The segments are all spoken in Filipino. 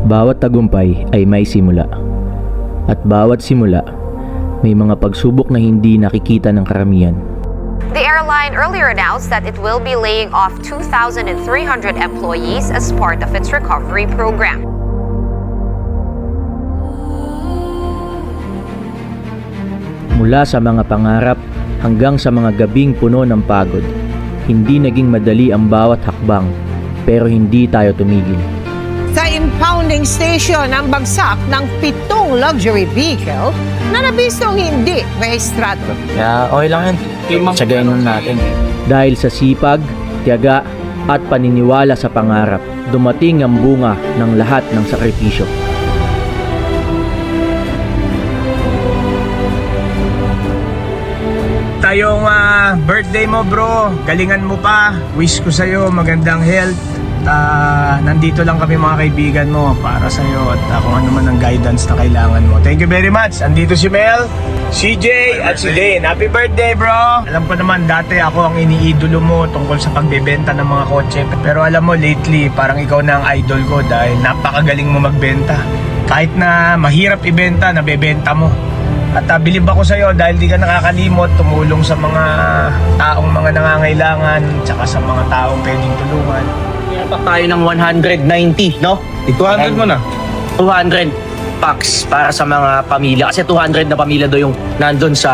Bawat tagumpay ay may simula. At bawat simula, may mga pagsubok na hindi nakikita ng karamihan. The airline earlier announced that it will be laying off 2,300 employees as part of its recovery program. Mula sa mga pangarap hanggang sa mga gabing puno ng pagod, hindi naging madali ang bawat hakbang, pero hindi tayo tumigil. Sa impounding station ang bagsak ng 7 luxury vehicle na nabistong hindi rehistrado. Kaya okay lang yan. Tsagayin lang natin. Dahil sa sipag, tiyaga at paniniwala sa pangarap, dumating ang bunga ng lahat ng sakripisyo. Tayong birthday mo bro, galingan mo pa. Wish ko sa'yo magandang health. Nandito lang kami mga kaibigan mo para sa'yo at kung ano man ang guidance na kailangan mo. Thank you very much. Andito si Mel, CJ at si Dane. Happy birthday bro! Alam ko naman dati ako ang iniidolo mo tungkol sa pagbebenta ng mga kotse. Pero alam mo lately parang ikaw na ang idol ko dahil napakagaling mo magbenta. Kahit na mahirap ibenta, nabebenta mo. At bilib ako sa'yo dahil di ka nakakalimot tumulong sa mga taong mga nangangailangan tsaka sa mga taong pwedeng tulungan. Meron tayo ng 190, no? 200 mo na. 200 packs para sa mga pamilya. Kasi 200 na pamilya do yung nandun sa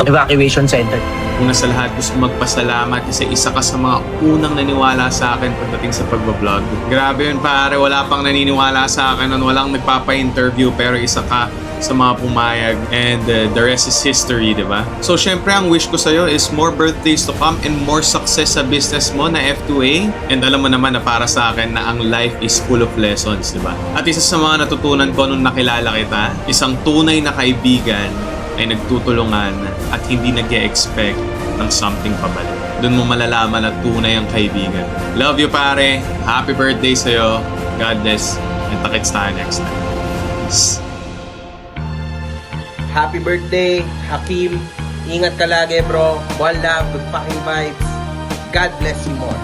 evacuation center. Una sa lahat, gusto magpasalamat kasi isa ka sa mga unang naniwala sa akin pagdating sa pagbablog. Grabe yun pare, wala pang naniniwala sa akin nun, walang nagpapa-interview pero isa ka sa mga pumayag and the rest is history, di ba? So syempre ang wish ko sa'yo is more birthdays to come and more success sa business mo na F2A, and alam mo naman na para sa akin na ang life is full of lessons, di ba? At isa sa mga natutunan ko nung nakilala kita, isang tunay na kaibigan ay nagtutulungan at hindi nag-e-expect ng something pabalik. Doon mo malalaman na tunay ang kaibigan. Love you pare, happy birthday sa'yo, God bless, and takits tayo next time. Peace. Happy birthday, Hakim. Ingat ka lagi, bro. One love, good fucking vibes. God bless you more.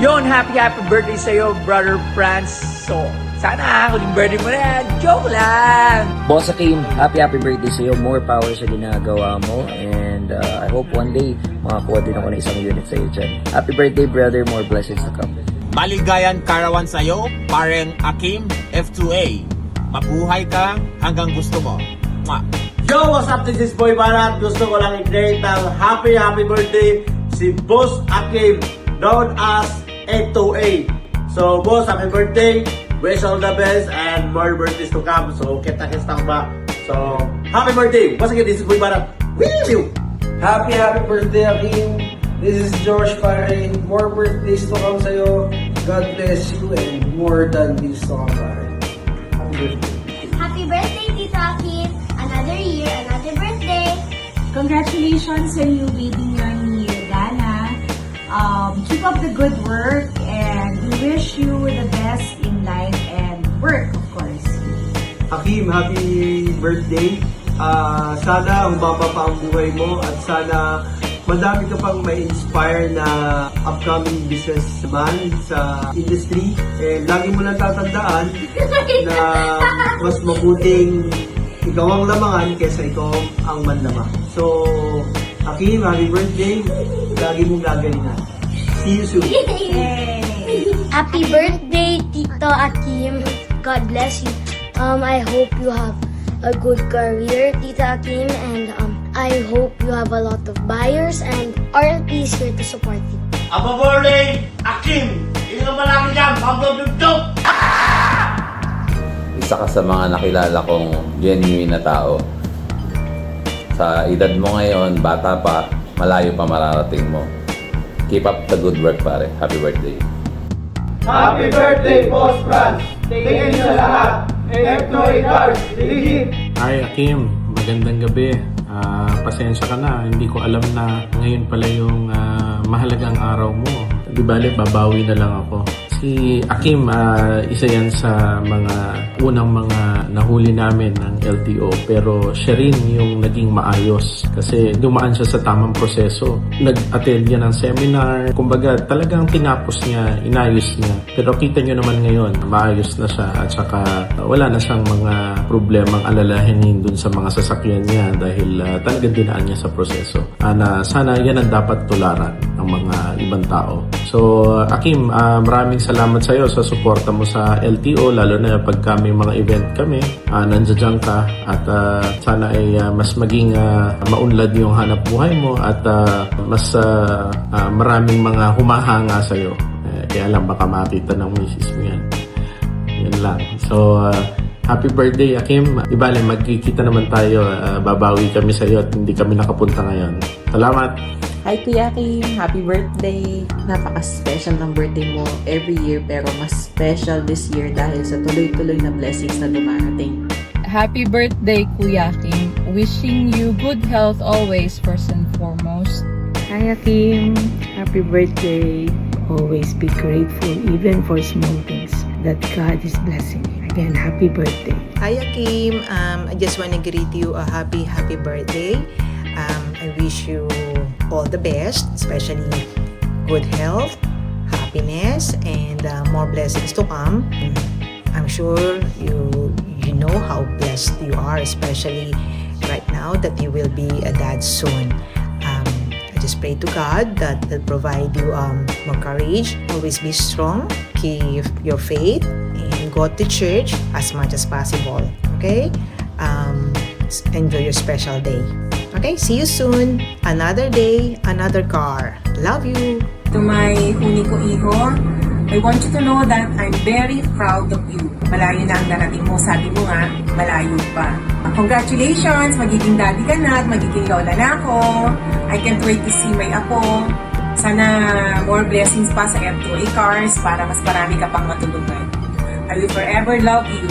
Yon, happy birthday sa'yo, brother Franz. So, sana huling birthday mo na yan. Joke lang! Boss Hakim, happy birthday sa'yo. More power sa ginagawa mo. And I hope one day makakuha din ako ng isang unit sa'yo dyan. Happy birthday, brother. More blessings to come. Maligayan karawan sa'yo, pareng Hakim F2A. Mabuhay ka hanggang gusto mo. Mwah! Yo, what's up? This is Boy Barat. Gusto ko lang i-greet ng happy birthday si Boss Hakim, known as F2A. So, Boss, happy birthday. Wish all the best and more birthdays to come. So, kita-kits ba? So, happy birthday. Once again, this is Boy Barat. Woo! Happy birthday, Hakim. This is George Pare. More birthdays to come sa'yo. God bless you and more than this to come, Pare. Happy birthday. Happy birthday, Tito Hakim. Another year, another birthday. Congratulations sa new baby niyo ni Dana. Keep up the good work and we wish you the best in life and work, of course. Hakim, happy birthday. Sana ang baba pa ang buhay mo at sana madami ka pang may inspire na upcoming businessman sa industry. And lagi mo lang tatandaan na mas mabuting ikaw ang lamangan kaysa ikaw ang manlaman. So, Hakim, happy birthday. Lagi mong gagalingan. See you soon. Happy birthday, Tito Hakim. God bless you. I hope you have a good career, Tito Hakim, and I hope you have a lot of buyers and RLP is here to support you. Happy birthday, Hakim. Ito naman lagi dyan. Pag-vlog-vlog. Isa ka sa mga nakilala kong genuine na tao. Sa edad mo ngayon, bata pa, malayo pa mararating mo. Keep up the good work, pare. Happy birthday. Happy birthday, Boss Franz. Tingin sa lahat. F2A Cars. Hi, Hakim. Magandang gabi. Pasensya ka na. Hindi ko alam na ngayon pala yung mahalagang araw mo. Di bale, babawi na lang ako. Si Akim, isa yan sa mga unang mga nahuli namin ng LTO, pero siya rin yung naging maayos kasi dumaan siya sa tamang proseso. Nag-attend yan ng seminar, kumbaga talagang tinapos niya, inayos niya. Pero kita nyo naman ngayon, maayos na siya at saka wala na siyang mga problemang alalahanin dun sa mga sasakyan niya dahil talagang dinaan niya sa proseso. Sana yan ang dapat tularan ng mga ibang tao. So, Akim, maraming salamat sa iyo sa suporta mo sa LTO, lalo na pagka may mga event kami, nandiyan ka at sana ay mas maging maunlad yung hanap buhay mo at mas maraming mga humahanga sa iyo. Kaya lang baka makita ng misis mo yan. Yan lang. So, happy birthday, Akim. Ibale, magkikita naman tayo. Babawi kami sa iyo at hindi kami nakapunta ngayon. Salamat! Hi Kuya Kim, happy birthday! Napaka-special ng birthday mo every year pero mas special this year dahil sa tuloy-tuloy na blessings na dumarating. Happy birthday Kuya Kim! Wishing you good health always first and foremost. Hi Kim, happy birthday! Always be grateful even for small things that God is blessing you. Again, happy birthday! Hi Akim, I just want to greet you a happy birthday. I wish you all the best, especially good health, happiness, and more blessings to come. I'm sure you know how blessed you are, especially right now that you will be a dad soon. I just pray to God that He'll provide you more courage. Always be strong, keep your faith, and go to church as much as possible. Okay? Enjoy your special day. Okay, see you soon. Another day, another car. Love you. To my Unico Iho, I want you to know that I'm very proud of you. Malayo na ang darating mo. Sabi mo nga, malayo pa. Congratulations! Magiging daddy ka na at magiging lola na ako. I can't wait to see my apo. Sana more blessings pa sa F2A cars para mas marami ka pang matulungan. I will forever love you.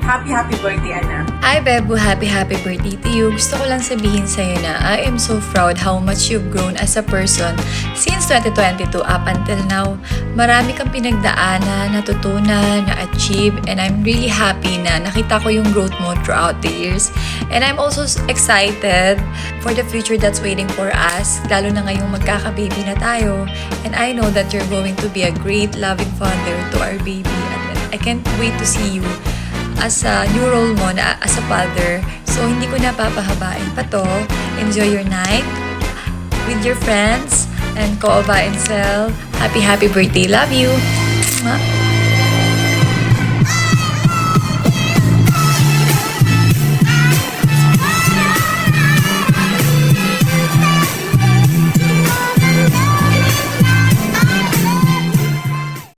Happy birthday, Anna. Hi, Bebu. Happy birthday to you. Gusto ko lang sabihin sa'yo na I am so proud how much you've grown as a person since 2022 up until now. Marami kang pinagdaanan, natutunan, na-achieve, and I'm really happy na nakita ko yung growth mo throughout the years. And I'm also excited for the future that's waiting for us, lalo na ngayong magkaka-baby na tayo. And I know that you're going to be a great, loving father to our baby. And I can't wait to see you as a new role mo na as a father. So, hindi ko na papahabain pa to. Enjoy your night with your friends and Koova and Sel. Happy birthday. Love you. Mwah.